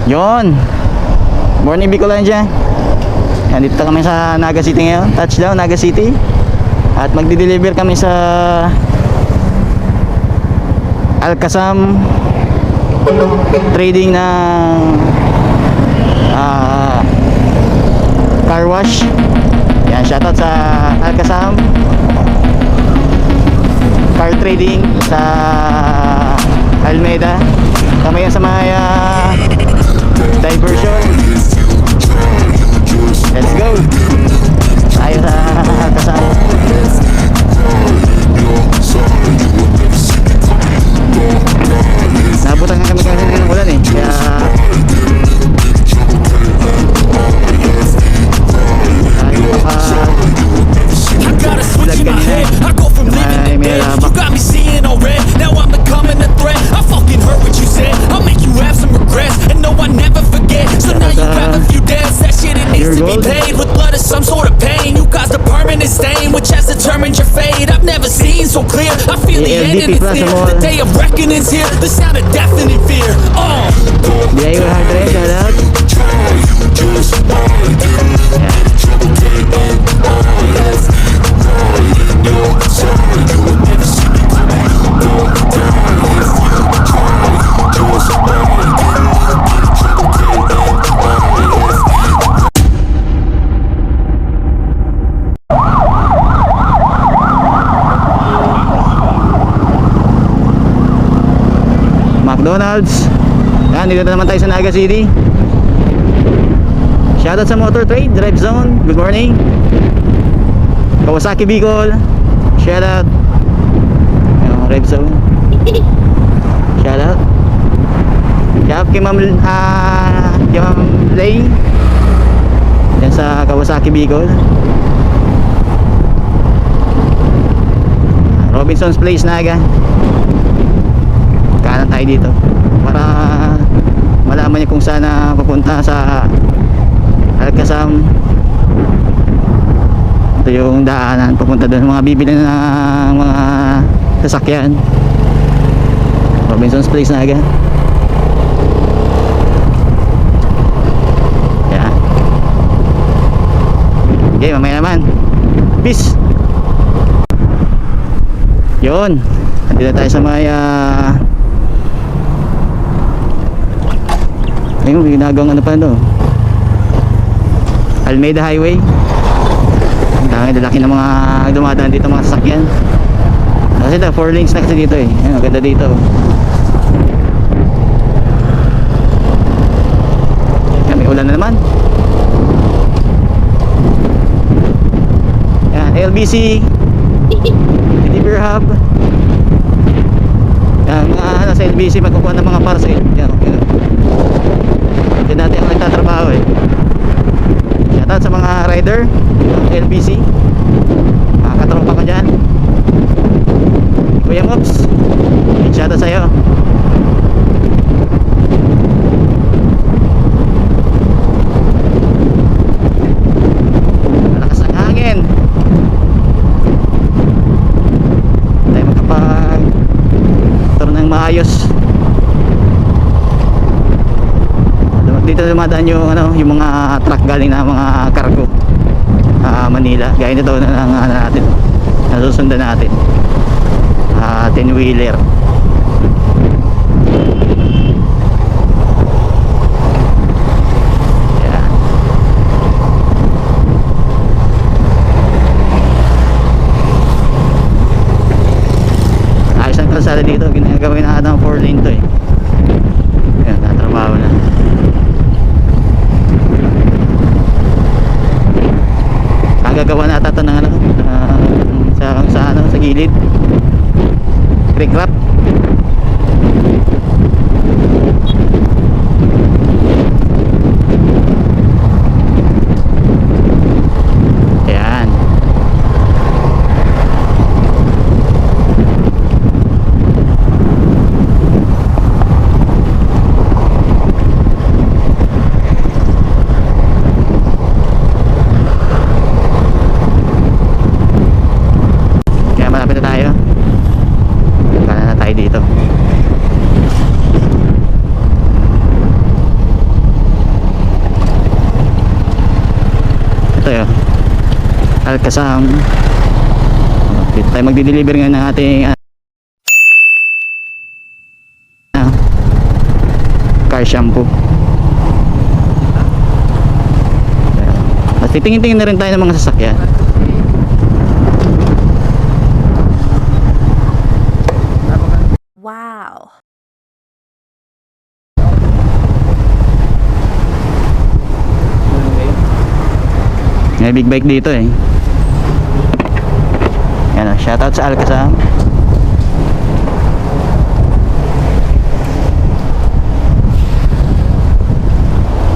Yon. Morning Bicolandia. Yan, dito kami sa Naga City ngayon. Touchdown Naga City. At magdi-deliver kami sa Al-Qasam Trading ng car wash. Yan, shoutout sa Al-Qasam Car Trading sa Almeida. Kami yan sa may diversion. Let's go. Tayo sa Al-Qasam. Nabutan nga kami kasi ng ulan eh. Kaya vlog kanina. Ay, may labak. Now I'm becoming a threat. I fucking heard what you said. I'll make you have some regrets. And no, I never forget. So now you have a few debts. That shit, it needs to be paid with blood or some sort of pain. You caused a permanent stain, which has determined your fate. I've never seen so clear. I feel the end and it's near. The day of reckoning's here. The sound of deafening fear. Biyayo hard red, shout out. McDonald's. Yan, dito na naman tayo sa Naga City. Shoutout sa Motor Trade, Drive Zone. Good morning. Kawasaki Bicol. Shoutout. Yung Drive Zone. Shoutout. Shoutout kay Ma'am Lay. Yan sa Kawasaki Bicol. Robinson's Place, Naga. Kanan tayo dito para malaman niyo kung saan na pupunta sa Al-Qasam. Ito yung daanan pupunta doon, mga bibili ng mga sasakyan. Robinson's Place na agad. Yan. Okay, mamaya naman. Peace. Yun, nandito tayo sa may ayun, may ginagawang ano pa ito, Almeida Highway. Ang dami, lalaki ng mga dumadaan dito, mga sasakyan. Kasi ito, 4 lanes na kasi dito eh. Ayun, ganda dito. Yan, may ulan na naman. Yan, LBC Deliver Hub. Yan, mga nasa LBC magkukuha ng mga parcel. Yan, okay. Yan natin ang nagtatrabaho eh. Shoutout sa mga rider LBC, mga katropa ko dyan. Kuya Mops, shoutout sa'yo. Malakas ang hangin. Tayo magkapag-turn ng maayos. Dito dumadaan yung yung mga truck galing na mga cargo Manila. Gaya nito na natin, nasusundan natin 10-wheeler. Yan. Ayos ang kalsada dito, ginagawin na ng 4 lane to eh. Yan, natrabaho na. Gagawa na ata ito ng sa gilid, creek wrap. Ayan. Alcazam. Dito tayo magdi-deliver ngayon ng ating car shampoo. At titingin-tingin na rin tayo ng mga sasakyan. Wow. May big bike dito eh. Yan o, shoutout sa Alcazam.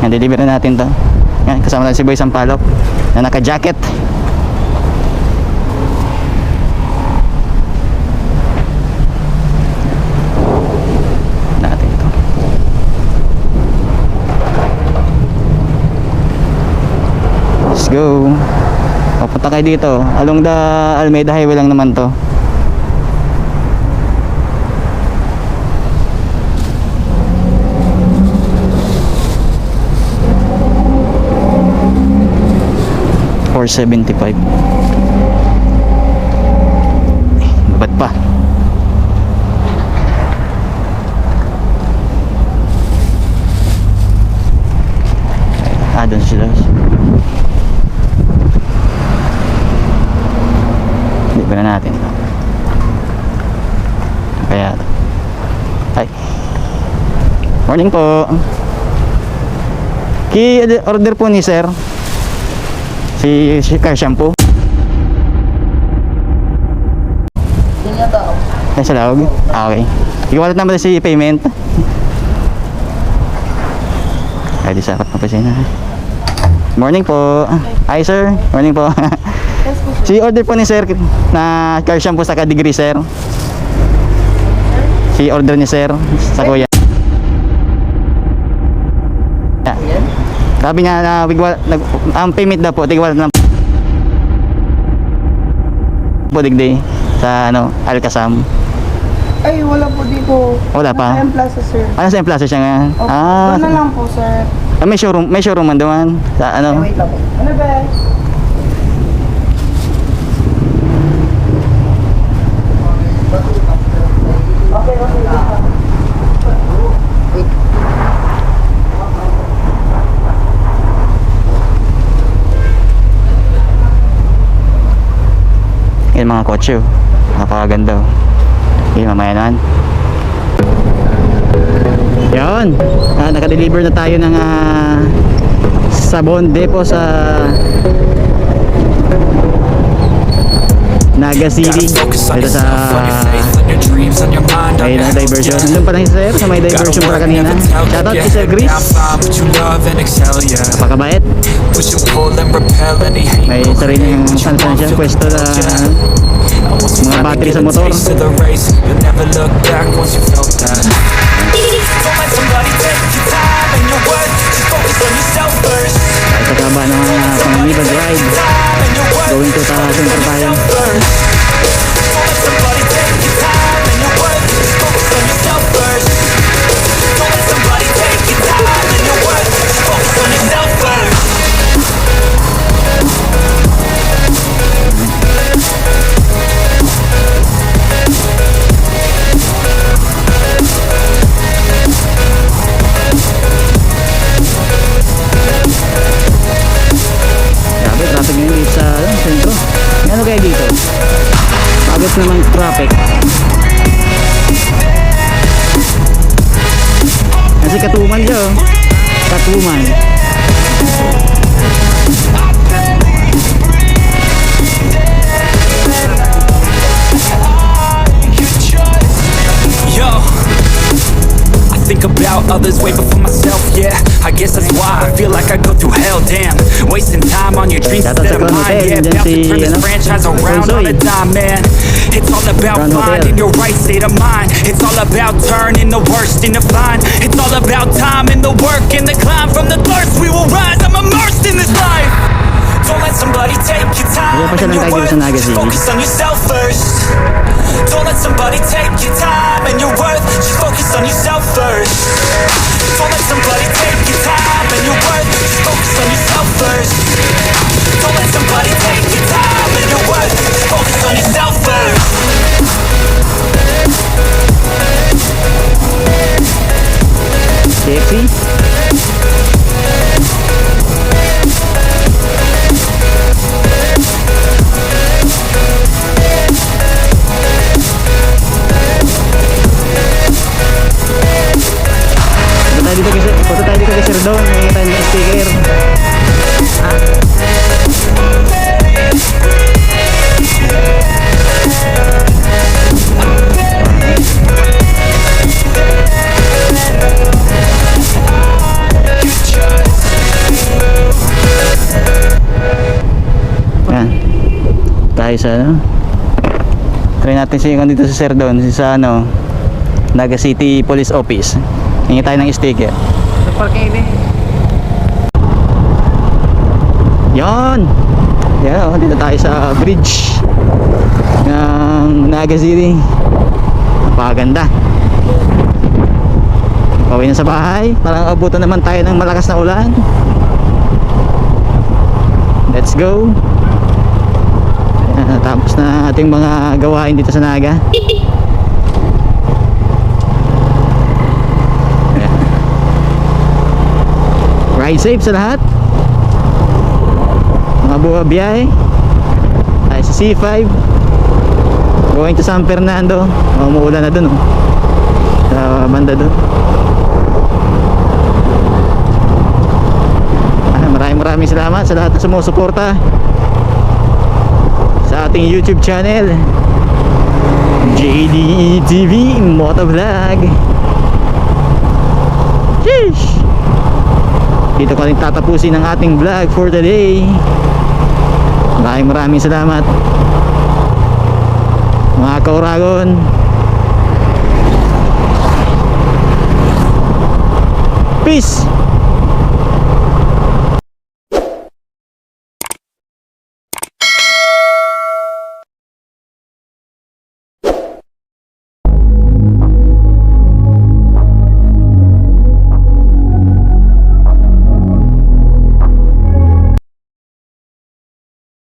Yan, deliver na natin to. Yan, kasama natin si Boy Sampalok na naka-jacket. Natin to. Let's go. Papunta kayo dito. Along the Almeida Highway lang naman to. $475. Ba't pa? Doon sila. Hindi ba na natin? Kaya ay, morning po. Order po ni sir si car shampoo. Ay, sa lawag? Okay. Iwalat naman si payment. Ay, di sakot na pa siya na. Morning po. Hi sir. Morning po. Si order po ni sir na car shampoo sa Category sir. Si order ni sir sa kuya. Sabi niya na ang payment daw po tigwala na po digday sa Alcazam. Ay, wala po dito. Wala pa? Nasa M Plaza, sir. Sa Plaza siya nga. Opo, doon na lang po, sir. May showroom man doon sa Ay, wait lang po. Ano ba? Okay. Yan mga kotse, napakaganda. Okay, mamaya naman. Yan, naka-deliver na tayo ng sabon depo sa Naga City. Dito sa may diversion. Nandun pa lang si sir sa may diversion para kanina. Shoutout si Sir Gris. Napakabait. May sariling sansan siya, pwesto na mga battery sa motor. Ay sa kaba ng pang-liban ride going to sa center tayo. Traffic ngayon dito sa sentro. Ano kaya dito? Agos naman traffic. Kasi Katuman siya oh. Katuman. Yo, I think about others way before myself, yeah. I guess that's why I feel like I go through hell, damn. Wasting time on your dreams instead of mine, yeah. About to turn this franchise around on a dime, man. It's all about finding your right state of mind. It's all about turning the worst into fine. It's all about time and the work and the climb. From the thirst we will rise, I'm immersed in this life. Don't let somebody take your time and your worth. Just focus on yourself first. Don't let somebody take your time and your worth. Just focus on yourself first. Don't let somebody take your time and your worth. Just focus on yourself first. Don't let somebody take your time. sa ano. Try natin siya dito sa Sir Don, sa ano, Naga City Police Office. Hingi tayo ng sticker. Sa parking ini. Yan! Yan, oh, dito tayo sa bridge ng Naga City. Napakaganda. Pauwi na sa bahay. Parang abutan naman tayo ng malakas na ulan. Let's go. Tapos na ating mga gawain dito sa Naga. Ayan. Ride safe sa lahat. Mga buha biyahe. Tayo sa C5 going to San Fernando. Umuulan na dun, oh. Sa banda dun. Maraming salamat sa lahat na sumusuporta sa ating YouTube channel, JDE TV Motovlog. Sheesh! Dito ko rin tatapusin ang ating vlog for today. Maraming salamat mga kauragon. Peace!